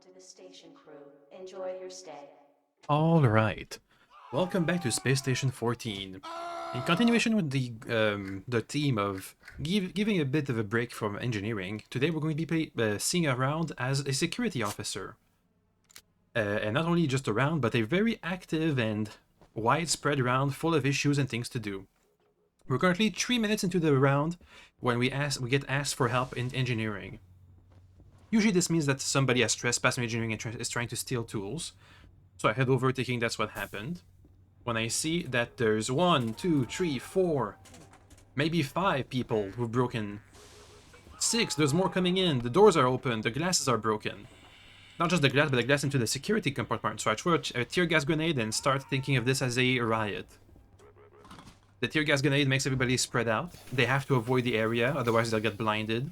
to the station crew. Enjoy your stay. Alright, welcome back to Space Station 14. In continuation with the theme of giving a bit of a break from engineering, today we're going to be seeing around as a security officer. And not only just around, but a very active and widespread round full of issues and things to do. We're currently 3 minutes into the round when we get asked for help in engineering. Usually this means that somebody has trespassed in engineering and is trying to steal tools. So I head over thinking that's what happened. When I see that there's 1, 2, 3, 4, maybe 5 people who've broken. 6, there's more coming in, the doors are open, the glasses are broken. Not just the glass, but the glass into the security compartment. So I throw a tear gas grenade and start thinking of this as a riot. The tear gas grenade makes everybody spread out. They have to avoid the area, otherwise they'll get blinded.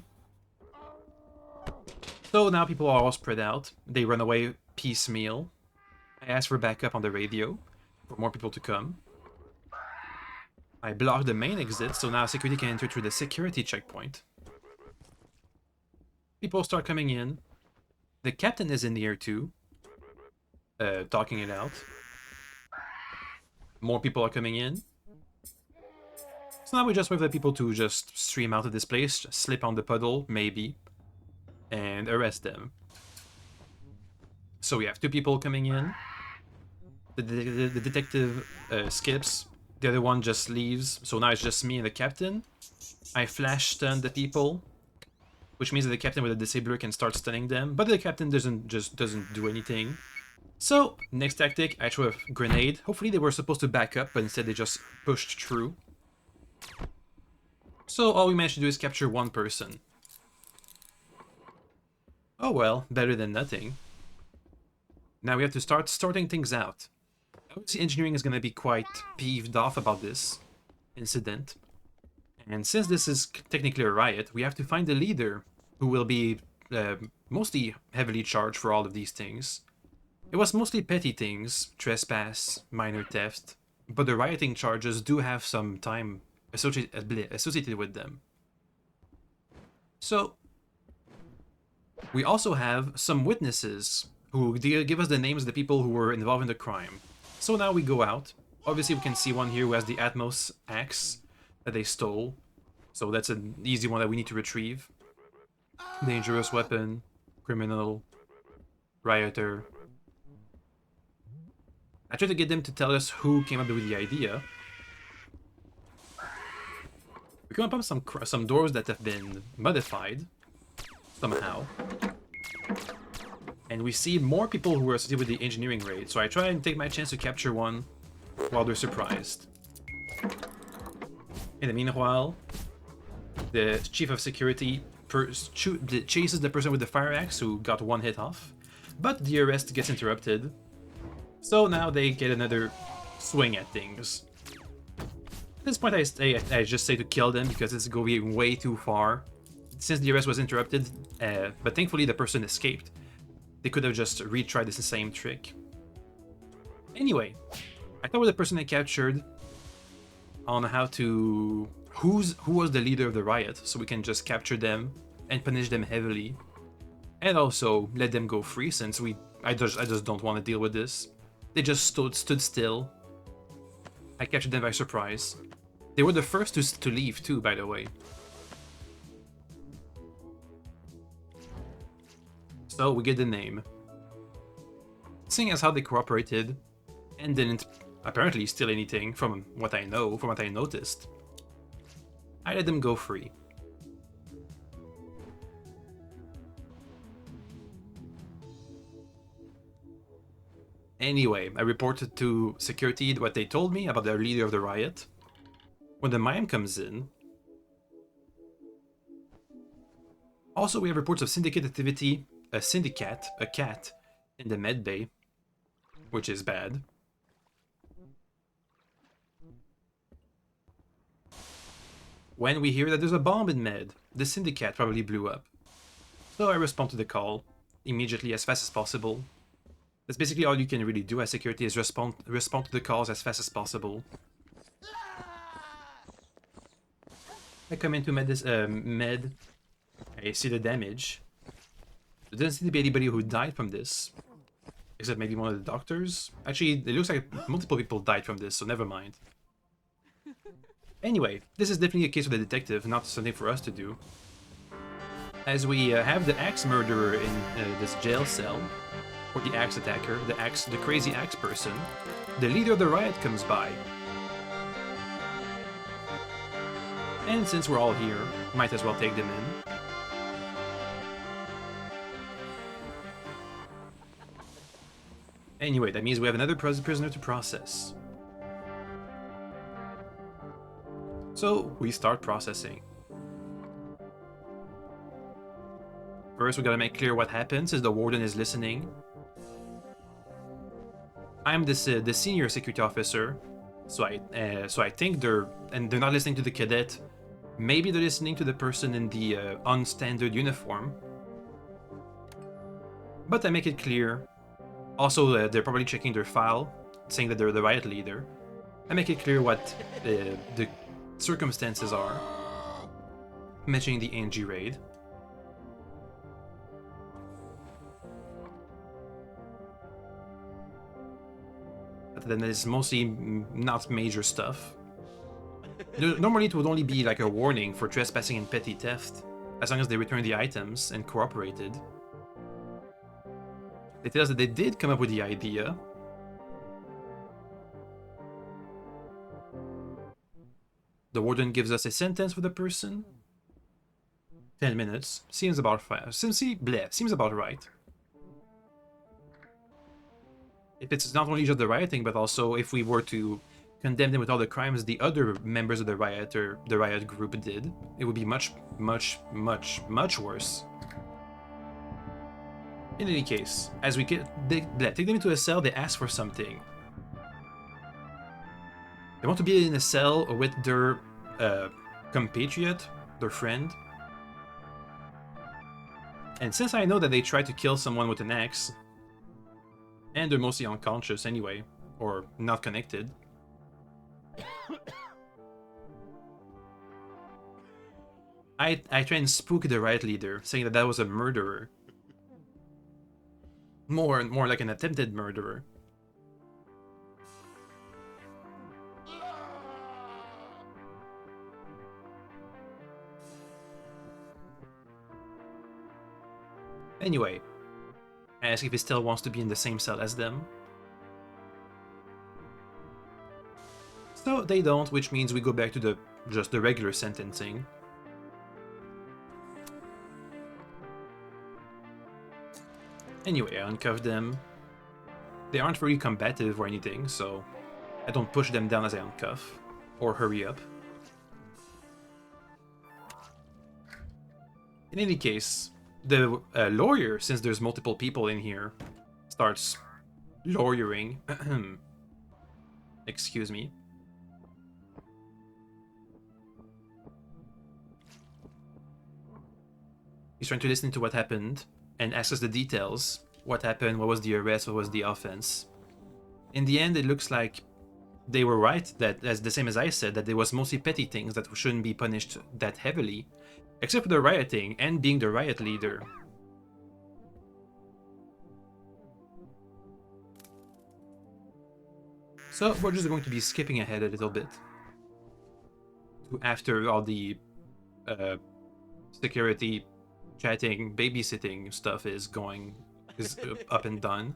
So now people are all spread out. They run away piecemeal. I ask for backup on the radio, for more people to come. I block the main exit, so now security can enter through the security checkpoint. People start coming in. The captain is in here too, talking it out. More people are coming in. So now we just wait for the people to just stream out of this place, slip on the puddle, maybe, and arrest them. So we have 2 people coming in. The detective skips. The other one just leaves. So now it's just me and the captain. I flash stun the people, which means that the captain with a disabler can start stunning them. But the captain doesn't do anything. So next tactic, I throw a grenade. Hopefully they were supposed to back up, but instead they just pushed through. So all we managed to do is capture 1 person. Oh well, better than nothing. Now we have to start sorting things out. Obviously, engineering is going to be quite peeved off about this incident. And since this is technically a riot, we have to find the leader who will be mostly heavily charged for all of these things. It was mostly petty things, trespass, minor theft, but the rioting charges do have some time associated with them. So, we also have some witnesses who give us the names of the people who were involved in the crime. So now we go out. Obviously we can see one here who has the Atmos axe that they stole. So that's an easy one that we need to retrieve. Dangerous weapon, criminal, rioter. I try to get them to tell us who came up with the idea. We come upon some doors that have been modified somehow. And we see more people who are associated with the engineering raid, so I try and take my chance to capture one while they're surprised. In the meanwhile, the chief of security chases the person with the fire axe who got 1 hit off, but the arrest gets interrupted. So now they get another swing at things. At this point I just say to kill them because it's going way too far. Since the arrest was interrupted, but thankfully the person escaped. They could have just retried this same trick. Anyway, I thought with the person I captured on how to... who was the leader of the riot, so we can just capture them and punish them heavily. And also let them go free, since I just don't want to deal with this. They just stood still. I captured them by surprise. They were the first to leave too, by the way. So we get the name. Seeing as how they cooperated and didn't apparently steal anything from what I know, from what I noticed, I let them go free. Anyway, I reported to security what they told me about the leader of the riot. When the mime comes in, also we have reports of syndicate activity, a cat, in the med bay, which is bad. When we hear that there's a bomb in med, the syndicate probably blew up. So I respond to the call immediately, as fast as possible. That's basically all you can really do as security, is respond to the calls as fast as possible. I come into med, I see the damage. There doesn't seem to be anybody who died from this. Except maybe one of the doctors? Actually, it looks like multiple people died from this, so never mind. Anyway, this is definitely a case for the detective, not something for us to do. As we have the axe murderer in this jail cell, or the axe attacker, the crazy axe person, the leader of the riot comes by. And since we're all here, might as well take them in. Anyway, that means we have another prisoner to process. So we start processing. First, we gotta make clear what happens since the warden is listening. I'm the senior security officer, so I think they're not listening to the cadet. Maybe they're listening to the person in the unstandard uniform. But I make it clear. Also, they're probably checking their file, saying that they're the riot leader. I make it clear what the circumstances are, mentioning the NG raid. But then it's mostly not major stuff. Normally it would only be like a warning for trespassing and petty theft, as long as they returned the items and cooperated. They tell us that they did come up with the idea. The warden gives us a sentence for the person. 10 minutes. Seems about seems about right. If it's not only just the rioting, but also if we were to condemn them with all the crimes the other members of the riot group did, it would be much, much, much, much worse. In any case, as we take them into a cell, they ask for something. They want to be in a cell with their compatriot, their friend. And since I know that they tried to kill someone with an axe, and they're mostly unconscious anyway, or not connected, I try and spook the riot leader, saying that was a murderer. More like an attempted murderer. Anyway, I ask if he still wants to be in the same cell as them. So they don't, which means we go back to just the regular sentencing. Anyway, I uncuff them. They aren't very combative or anything, so I don't push them down as I uncuff, or hurry up. In any case, the lawyer, since there's multiple people in here, starts lawyering. Excuse me. He's trying to listen to what happened and asks us the details. What happened, what was the arrest, what was the offense. In the end, it looks like they were right, that as the same as I said, that there was mostly petty things that shouldn't be punished that heavily, except for the rioting and being the riot leader. So we're just going to be skipping ahead a little bit to after all the security, chatting, babysitting stuff is up and done.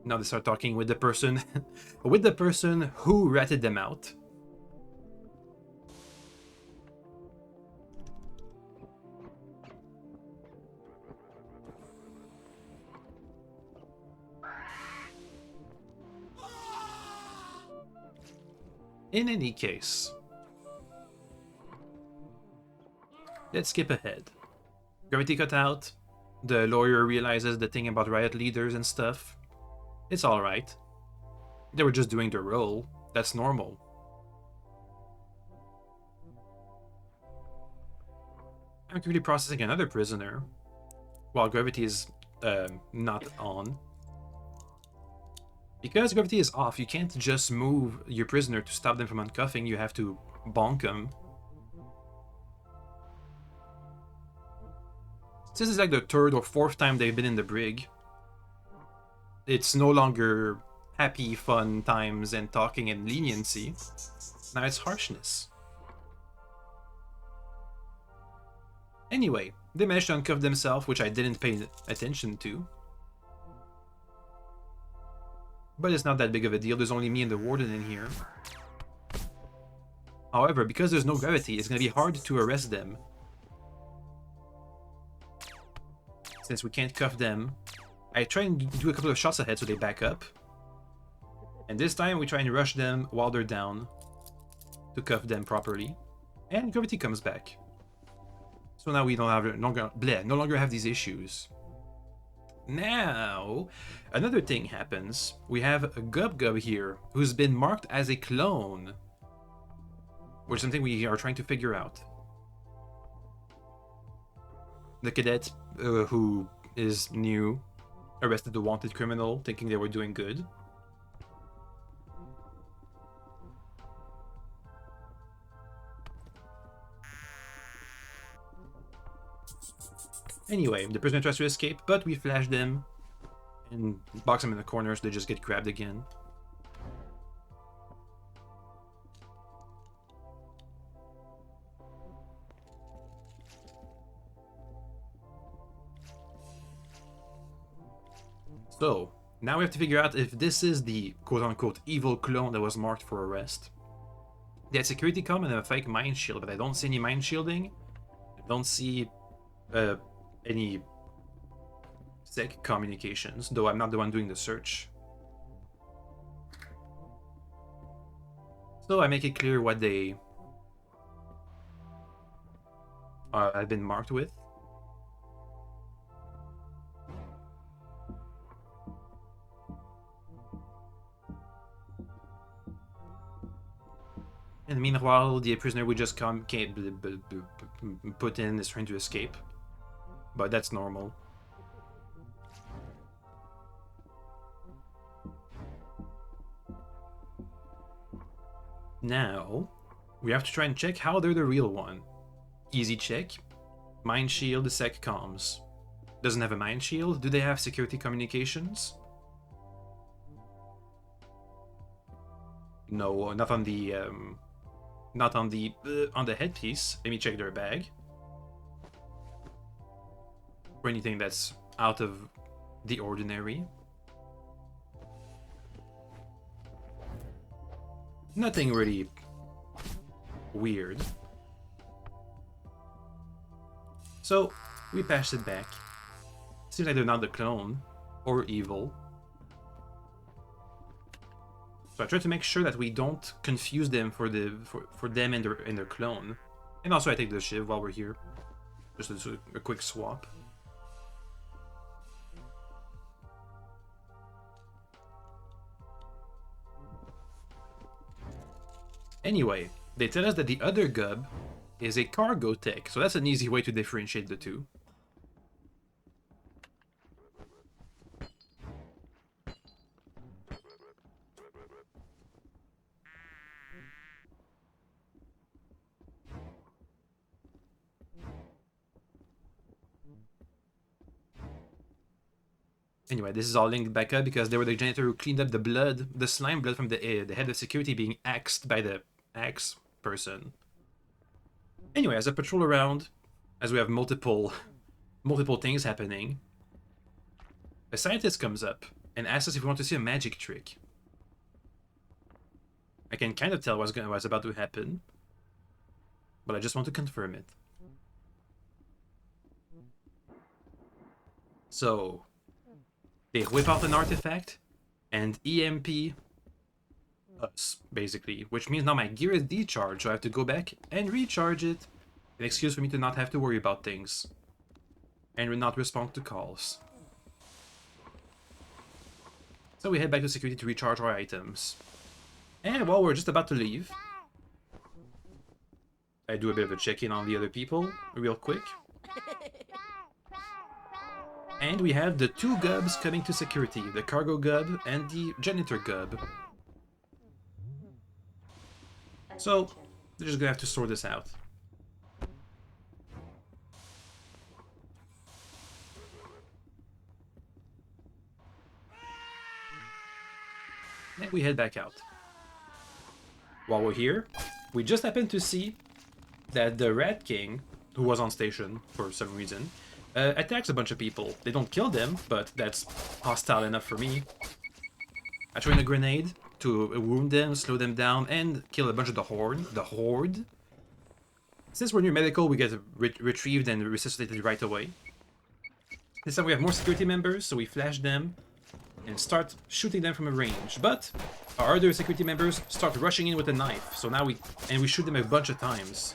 Now they start talking with the person who ratted them out. In any case, let's skip ahead. Gravity cut out. The lawyer realizes the thing about riot leaders and stuff. It's alright. They were just doing their role. That's normal. I'm quickly processing another prisoner while Gravity is not on. Because gravity is off, you can't just move your prisoner to stop them from uncuffing, you have to bonk them. This is like the third or fourth time they've been in the brig. It's no longer happy, fun times and talking and leniency. Now it's harshness. Anyway, they managed to uncuff themselves, which I didn't pay attention to. But it's not that big of a deal, there's only me and the warden in here. However, because there's no gravity, it's gonna be hard to arrest them. Since we can't cuff them, I try and do a couple of shots ahead so they back up. And this time we try and rush them while they're down to cuff them properly. And gravity comes back. So now we don't have no longer have these issues. Now, another thing happens. We have a Gub Gub here who's been marked as a clone, which is something we are trying to figure out. The cadet who is new arrested the wanted criminal, thinking they were doing good. Anyway, the prisoner tries to escape, but we flash them and box them in the corner so they just get grabbed again. So, now we have to figure out if this is the quote-unquote evil clone that was marked for arrest. They had security come and a fake mind shield, but I don't see any mind shielding. I don't see any sec communications, though I'm not the one doing the search. So I make it clear what they have been marked with. And meanwhile, the prisoner we just put in is trying to escape. But that's normal. Now, we have to try and check how they're the real one. Easy check. Mind shield, sec comms. Doesn't have a mind shield. Do they have security communications? No, not on the headpiece. Let me check their bag. For anything that's out of the ordinary. Nothing really weird. So, we pass it back. Seems like they're not the clone or evil. So I try to make sure that we don't confuse them for them and their clone. And also I take the shiv while we're here. Just a quick swap. Anyway, they tell us that the other Gub is a cargo tech, so that's an easy way to differentiate the two. Anyway, this is all linked back up because they were the janitor who cleaned up the blood, the slime blood from the head of security being axed by the axe person. Anyway, as I patrol around, as we have multiple things happening, a scientist comes up and asks us if we want to see a magic trick. I can kind of tell what's about to happen, but I just want to confirm it. So, they whip out an artifact and EMP us, basically, which means now my gear is decharged, so I have to go back and recharge it. An excuse for me to not have to worry about things and not respond to calls. So we head back to security to recharge our items. And while we're just about to leave, I do a bit of a check-in on the other people real quick. And we have the two gubs coming to security, the cargo gub and the janitor gub. So, they're just gonna have to sort this out. And we head back out. While we're here, we just happen to see that the Rat King, who was on station for some reason, attacks a bunch of people. They don't kill them, but that's hostile enough for me. I throw in a grenade to wound them, slow them down, and kill a bunch of the Horde. Since we're near medical, we get retrieved and resuscitated right away. This time we have more security members, so we flash them and start shooting them from a range. But our other security members start rushing in with a knife, so now we shoot them a bunch of times.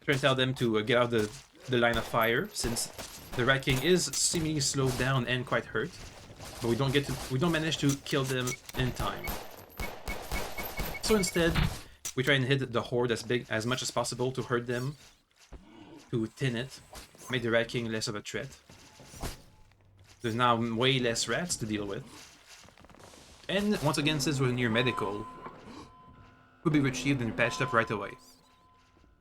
Try to tell them to get out the line of fire, since the Rat King is seemingly slowed down and quite hurt. But we don't manage to kill them in time. So instead, we try and hit the Horde as much as possible to hurt them, to thin it, make the Rat King less of a threat. There's now way less rats to deal with. And once again, since we're near medical, we'll be retrieved and patched up right away.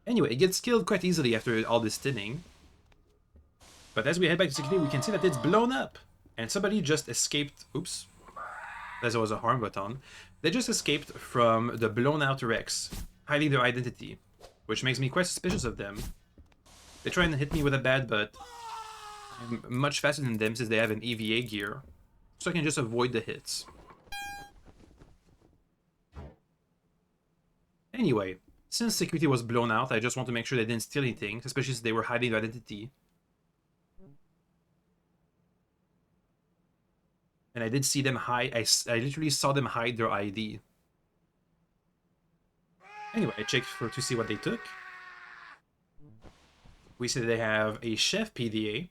Anyway, it gets killed quite easily after all this thinning. But as we head back to security, we can see that it's blown up. And somebody just escaped. Oops. There was a harm button. They just escaped from the blown out Rex, hiding their identity, which makes me quite suspicious of them. They try and hit me with a bat, but I'm much faster than them since they have an EVA gear, so I can just avoid the hits. Anyway, since security was blown out, I just want to make sure they didn't steal anything, especially since they were hiding their identity. And I did see them hide, I literally saw them hide their ID. Anyway, I checked to see what they took. We see they have a chef PDA.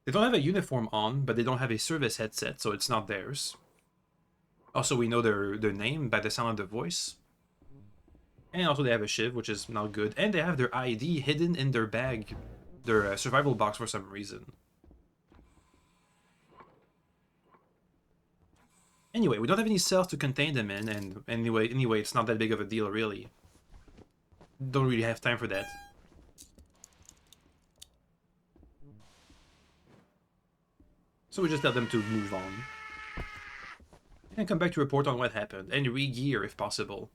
They don't have a uniform on, but they don't have a service headset, so it's not theirs. Also, we know their name by the sound of the voice. And also they have a shiv, which is not good. And they have their ID hidden in their bag, their survival box for some reason. Anyway, we don't have any cells to contain them in, and anyway, it's not that big of a deal, really. Don't really have time for that. So we just tell them to move on. And come back to report on what happened, and re-gear if possible.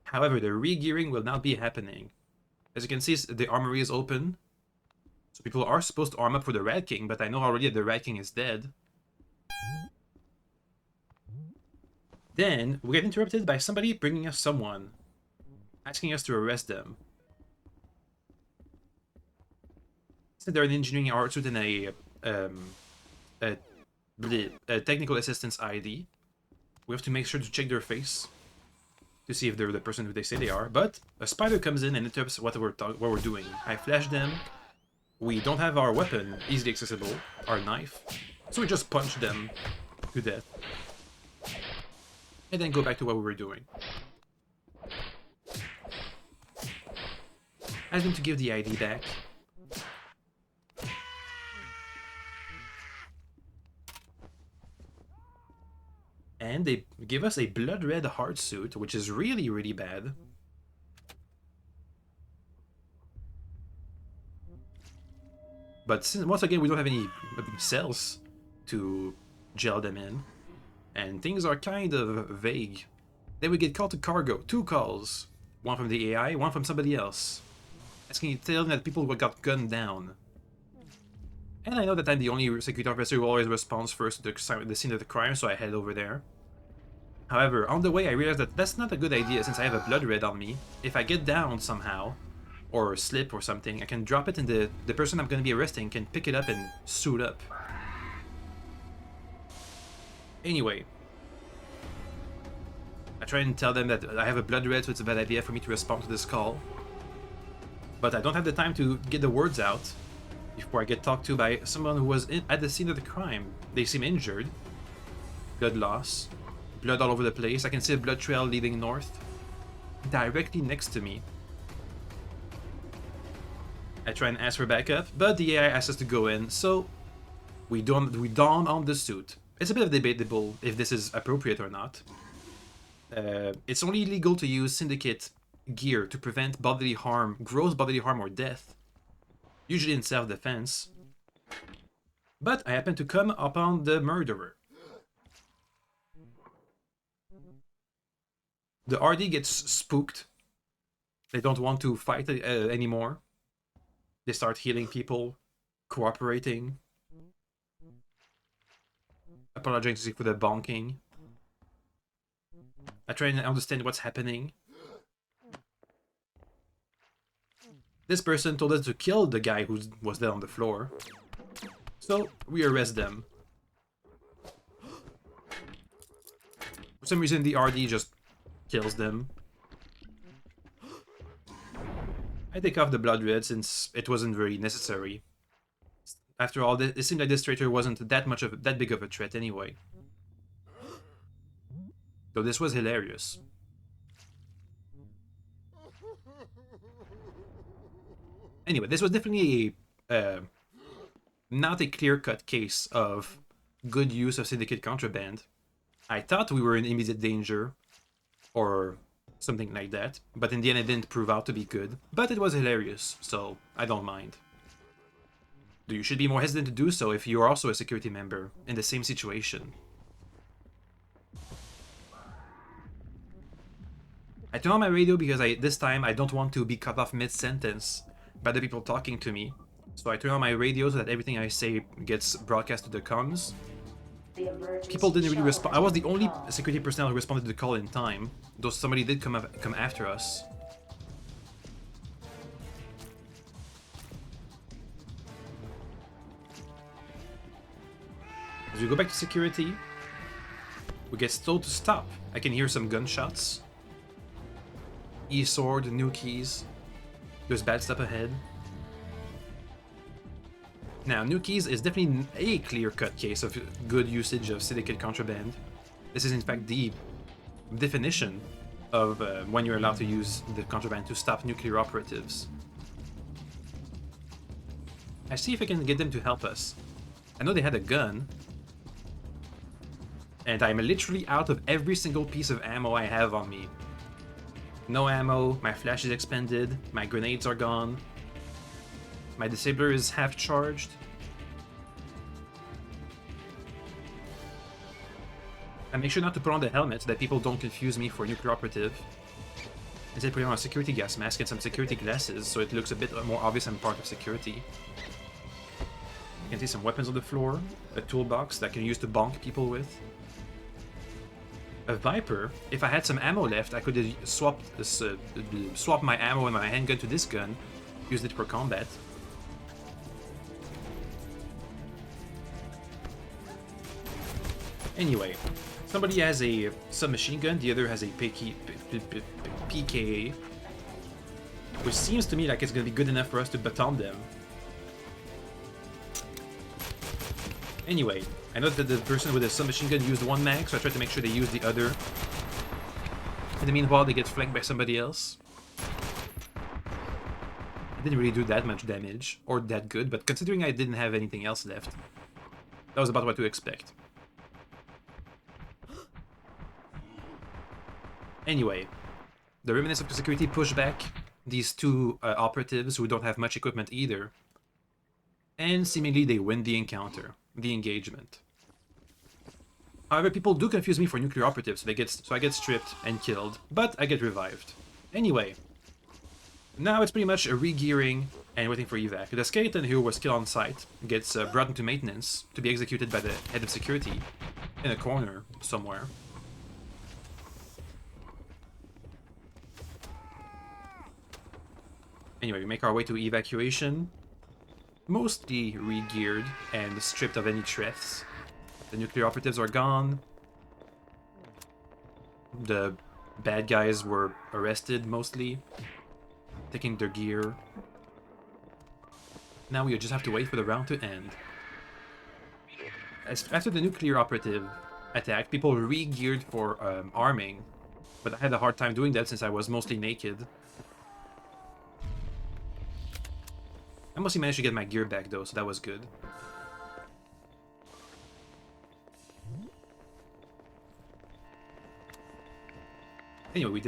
However, the re-gearing will not be happening. As you can see, the armory is open. So people are supposed to arm up for the Rat King, but I know already that the Rat King is dead. Then, we get interrupted by somebody bringing us someone, asking us to arrest them. Since they're an engineering art student and a technical assistance ID, we have to make sure to check their face to see if they're the person who they say they are. But a spider comes in and interrupts what we're doing. I flash them. We don't have our weapon easily accessible, our knife, so we just punch them to death. And then go back to what we were doing. Ask them to give the ID back. And they give us a blood red heart suit, which is really, really bad. But since, once again, we don't have any cells to gel them in. And things are kind of vague. Then we get called to cargo. 2 calls. One from the AI, one from somebody else. Asking, telling that people got gunned down. And I know that I'm the only security officer who always responds first to the scene of the crime, so I head over there. However, on the way I realized that that's not a good idea since I have a blood red on me. If I get down somehow, or slip or something, I can drop it and the person I'm going to be arresting can pick it up and suit up. Anyway, I try and tell them that I have a blood red, so it's a bad idea for me to respond to this call. But I don't have the time to get the words out before I get talked to by someone who was at the scene of the crime. They seem injured. Blood loss. Blood all over the place. I can see a blood trail leading north. Directly next to me. I try and ask for backup, but the AI asks us to go in, so We don on the suit. It's a bit debatable if this is appropriate or not. It's only illegal to use syndicate gear to prevent bodily harm, gross bodily harm or death, usually in self-defense. But I happen to come upon the murderer. The RD gets spooked. They don't want to fight anymore. They start healing people, cooperating, apologizing for the bonking. I try and understand what's happening. This person told us to kill the guy who was dead on the floor. So, we arrest them. For some reason, the RD just kills them. I take off the blood red since it wasn't very necessary. After all, it seemed like this traitor wasn't that big of a threat anyway. Though this was hilarious. Anyway, this was definitely not a clear-cut case of good use of syndicate contraband. I thought we were in immediate danger, or something like that, but in the end it didn't prove out to be good. But it was hilarious, so I don't mind. You should be more hesitant to do so if you are also a security member in the same situation. I turn on my radio because this time I don't want to be cut off mid-sentence by the people talking to me. So I turn on my radio so that everything I say gets broadcast to the comms. People didn't really respond. I was the only security personnel who responded to the call in time, though somebody did come after us. As we go back to security, we get told to stop. I can hear some gunshots. E-sword, new keys. There's bad stuff ahead. Now, new keys is definitely a clear-cut case of good usage of syndicate contraband. This is in fact the definition of when you're allowed to use the contraband to stop nuclear operatives. I see if I can get them to help us. I know they had a gun. And I'm literally out of every single piece of ammo I have on me. No ammo, my flash is expended, my grenades are gone. My disabler is half charged. I make sure not to put on the helmet so that people don't confuse me for a nuclear operative. Instead, putting on a security gas mask and some security glasses so it looks a bit more obvious I'm part of security. You can see some weapons on the floor, a toolbox that I can use to bonk people with. A Viper. If I had some ammo left, I could have swapped my ammo and my handgun to this gun, used it for combat. Anyway, somebody has a submachine gun, the other has a PKA, which seems to me like it's going to be good enough for us to baton them. Anyway, I know that the person with the submachine gun used one mag, so I tried to make sure they use the other. In the meanwhile, they get flanked by somebody else. I didn't really do that much damage, or that good, but considering I didn't have anything else left, that was about what to expect. Anyway, the remnants of security push back these two operatives who don't have much equipment either, and seemingly they win the encounter, the engagement. However, people do confuse me for nuclear operatives, so I get stripped and killed, but I get revived. Anyway, now it's pretty much a re-gearing and waiting for evac. The skeleton who was killed on site gets brought into maintenance to be executed by the head of security in a corner somewhere. Anyway, we make our way to evacuation, mostly re-geared and stripped of any threats. The nuclear operatives are gone. The bad guys were arrested mostly, taking their gear. Now we just have to wait for the round to end. After the nuclear operative attack, people re-geared for arming, but I had a hard time doing that since I was mostly naked. I mostly managed to get my gear back though, so that was good. Anyway,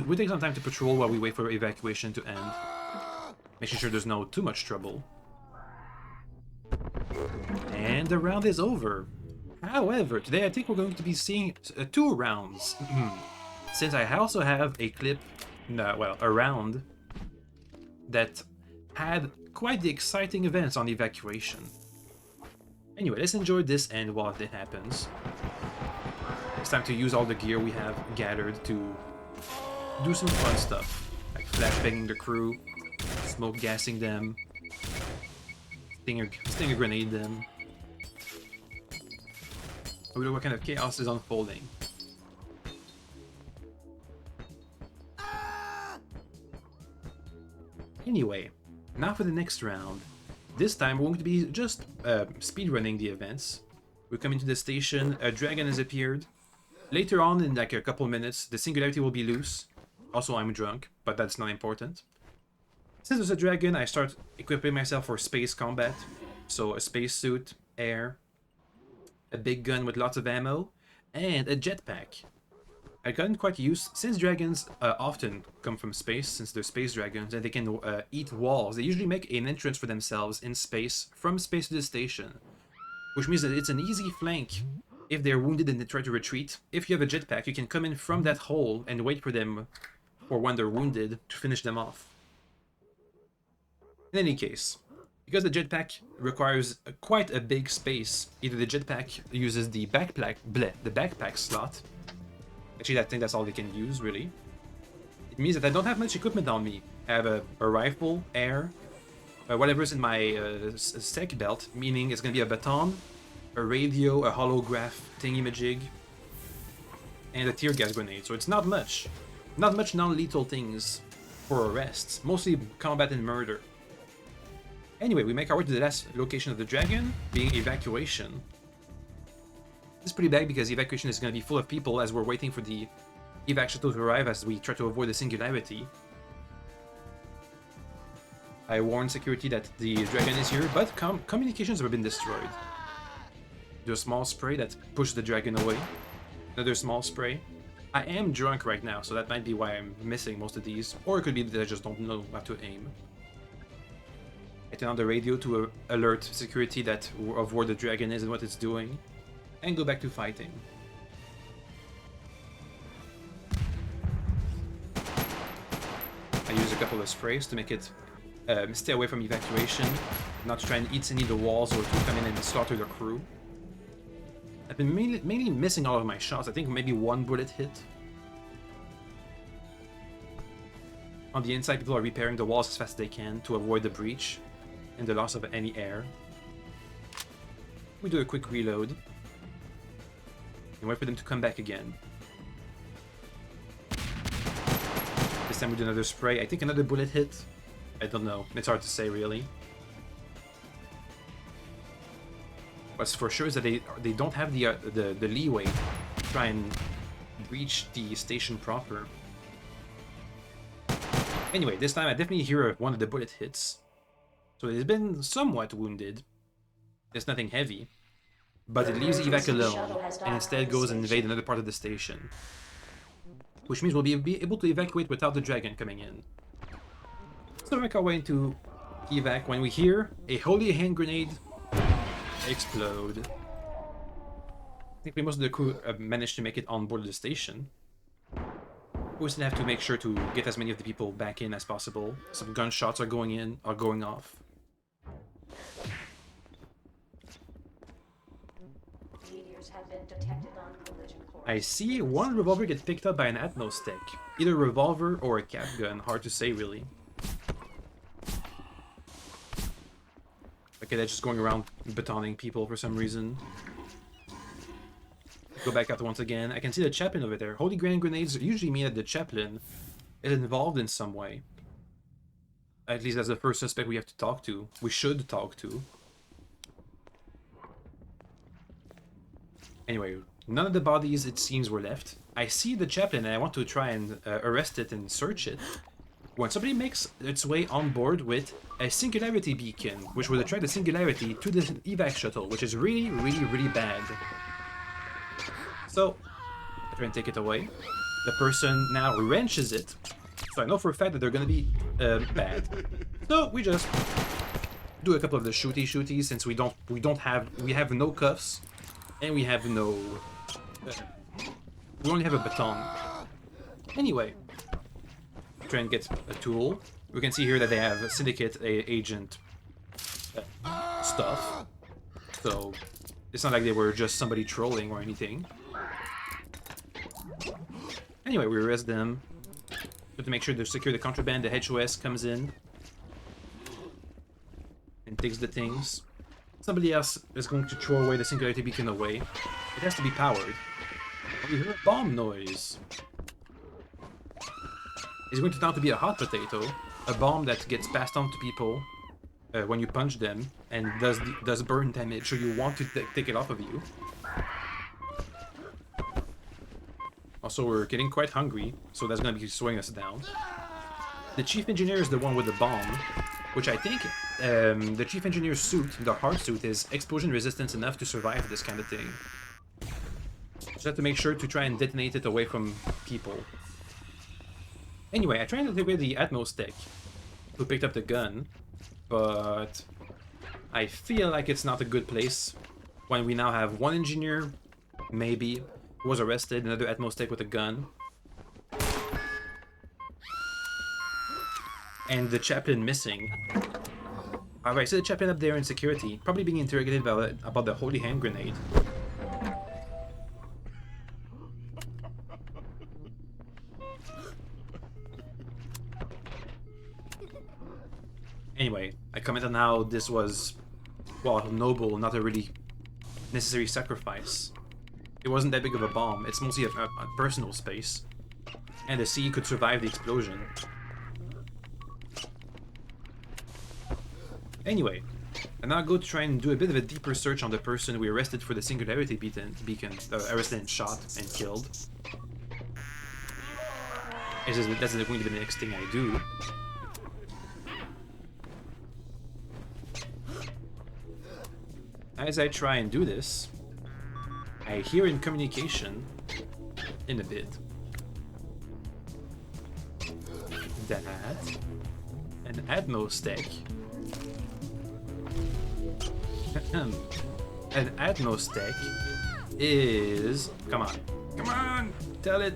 we take some time to patrol while we wait for evacuation to end, making sure there's no too much trouble. And the round is over. However, today I think we're going to be seeing 2 rounds, since I also have a clip, well, a round that had quite the exciting events on evacuation. Anyway, let's enjoy this end while it happens. It's time to use all the gear we have gathered to do some fun stuff, like flashbanging the crew, smoke gassing them, stinger grenade them. I wonder what kind of chaos is unfolding. Anyway, now for the next round. This time we're going to be just speedrunning the events. We come into the station, a dragon has appeared. Later on, in like a couple minutes, the singularity will be loose. Also, I'm drunk, but that's not important. Since there's a dragon, I start equipping myself for space combat. So a spacesuit, air, a big gun with lots of ammo, and a jetpack. I've gotten quite used, since dragons often come from space, since they're space dragons, and they can eat walls. They usually make an entrance for themselves in space, from space to the station. Which means that it's an easy flank if they're wounded and they try to retreat. If you have a jetpack, you can come in from that hole and wait for them, or when they're wounded, to finish them off. In any case, because the jetpack requires quite a big space, either the jetpack uses the backpack slot. Actually, I think that's all they can use, really. It means that I don't have much equipment on me. I have a rifle, air, whatever's in my sec belt, meaning it's going to be a baton, a radio, a holograph thingy-majig, and a tear gas grenade. So it's not much. Not much non-lethal things for arrests. Mostly combat and murder. Anyway, we make our way to the last location of the dragon, being Evacuation. This is pretty bad because Evacuation is going to be full of people as we're waiting for the evac shuttle to arrive as we try to avoid the singularity. I warned security that the dragon is here, but communications have been destroyed. Do a small spray that pushes the dragon away. Another small spray. I am drunk right now, so that might be why I'm missing most of these, or it could be that I just don't know how to aim. I turn on the radio to alert security of where the dragon is and what it's doing, and go back to fighting. I use a couple of sprays to make it stay away from evacuation, not to try and eat any of the walls or to come in and slaughter the crew. I've been mainly missing all of my shots. I think maybe one bullet hit. On the inside, people are repairing the walls as fast as they can to avoid the breach and the loss of any air. We do a quick reload and wait for them to come back again. This time we do another spray. I think another bullet hit. I don't know. It's hard to say, really. What's for sure is that they don't have the leeway to try and breach the station proper. Anyway, this time I definitely hear one of the bullet hits. So it has been somewhat wounded. There's nothing heavy. But it leaves evac alone, and instead goes and invade another part of the station. Which means we'll be able to evacuate without the dragon coming in. So we make our way into evac when we hear a holy hand grenade explode. I think most of the crew managed to make it on board the station. We still have to make sure to get as many of the people back in as possible. Some gunshots are going off. Have been detected on collision course. I see one revolver get picked up by an Atmos tech. Either a revolver or a cap gun, hard to say really. Okay, they're just going around batoning people for some reason. Go back out once again. I can see the chaplain over there. Holy Grand grenades usually mean that the chaplain is involved in some way. At least that's the first suspect we have to talk to. We should talk to. Anyway, none of the bodies, it seems, were left. I see the chaplain and I want to try and arrest it and search it. When somebody makes its way on board with a singularity beacon, which will attract the singularity to the evac shuttle, which is really, really, really bad. So, I try and take it away. The person now wrenches it, so I know for a fact that they're gonna be bad. So we just do a couple of the shooties since we have no cuffs and we have no we only have a baton. Anyway, try and get a tool. We can see here that they have a syndicate agent stuff, so it's not like they were just somebody trolling or anything. Anyway, we arrest them. But to make sure to secure the contraband, the HOS comes in and takes the things. Somebody else is going to throw away the singularity beacon away. It has to be powered. We hear a bomb noise. It's going to turn out to be a hot potato, a bomb that gets passed on to people when you punch them and does burn damage, so you want to take it off of you. Also, we're getting quite hungry, so that's going to be slowing us down. The chief engineer is the one with the bomb, which I think the chief engineer's suit, the hard suit, is explosion resistant enough to survive this kind of thing. Just have to make sure to try and detonate it away from people. Anyway, I tried to take away the Atmos tech, who picked up the gun, but I feel like it's not a good place when we now have one engineer, maybe, who was arrested, another Atmos tech with a gun, and the chaplain missing. Alright, so the chaplain up there in security, probably being interrogated about the holy hand grenade. Anyway, I commented on how this was, well, noble, not a really necessary sacrifice. It wasn't that big of a bomb, it's mostly a personal space. And the sea could survive the explosion. Anyway, I now go to try and do a bit of a deeper search on the person we arrested for the singularity beacon, arrested and shot and killed. That's going to be the next thing I do. As I try and do this, I hear in communication in a bit that an Atmos tech an Atmos tech is... Come on, tell it.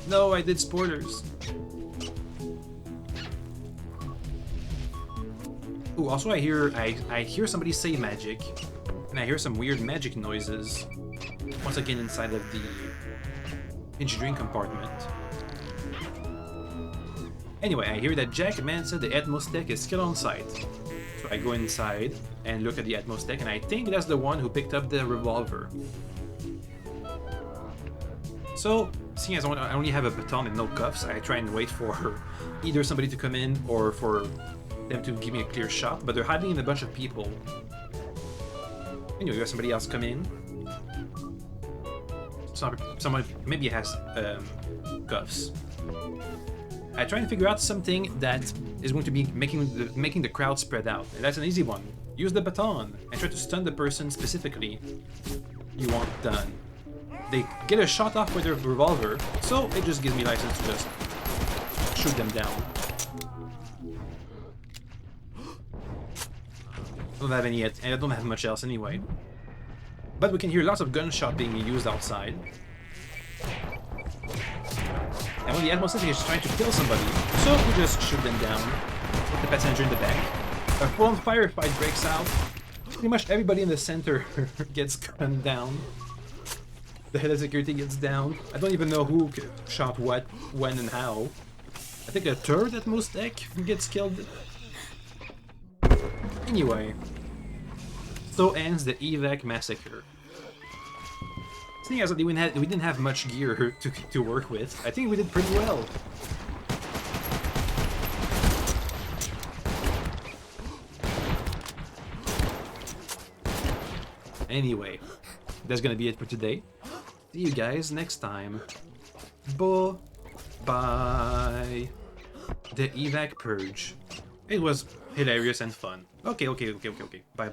No, I did spoilers. Ooh, also I hear somebody say magic, and I hear some weird magic noises once again inside of the engineering compartment. Anyway, I hear that Jack Man said the Atmos tech is still on site. So I go inside and look at the Atmos tech, and I think that's the one who picked up the revolver. So, seeing as I only have a baton and no cuffs, I try and wait for either somebody to come in or for them to give me a clear shot, but they're hiding in a bunch of people. Anyway, you have somebody else come in. Someone maybe has cuffs. I try and figure out something that is going to be making the crowd spread out, and that's an easy one. Use the baton and try to stun the person specifically you want done. They get a shot off with their revolver, so it just gives me license to just shoot them down. I don't have any yet, and I don't have much else anyway. But we can hear lots of gunshot being used outside. And when the Atmos is trying to kill somebody, so we just shoot them down with the passenger in the back. A full firefight breaks out. Pretty much everybody in the center gets gunned down. The head of security gets down. I don't even know who shot what, when, and how. I think a third Atmos tech gets killed. Anyway, so ends the evac massacre. Seeing as we didn't have much gear to work with, I think we did pretty well. Anyway, that's gonna be it for today. See you guys next time. Bye. The evac purge. It was hilarious and fun. Okay. Bye.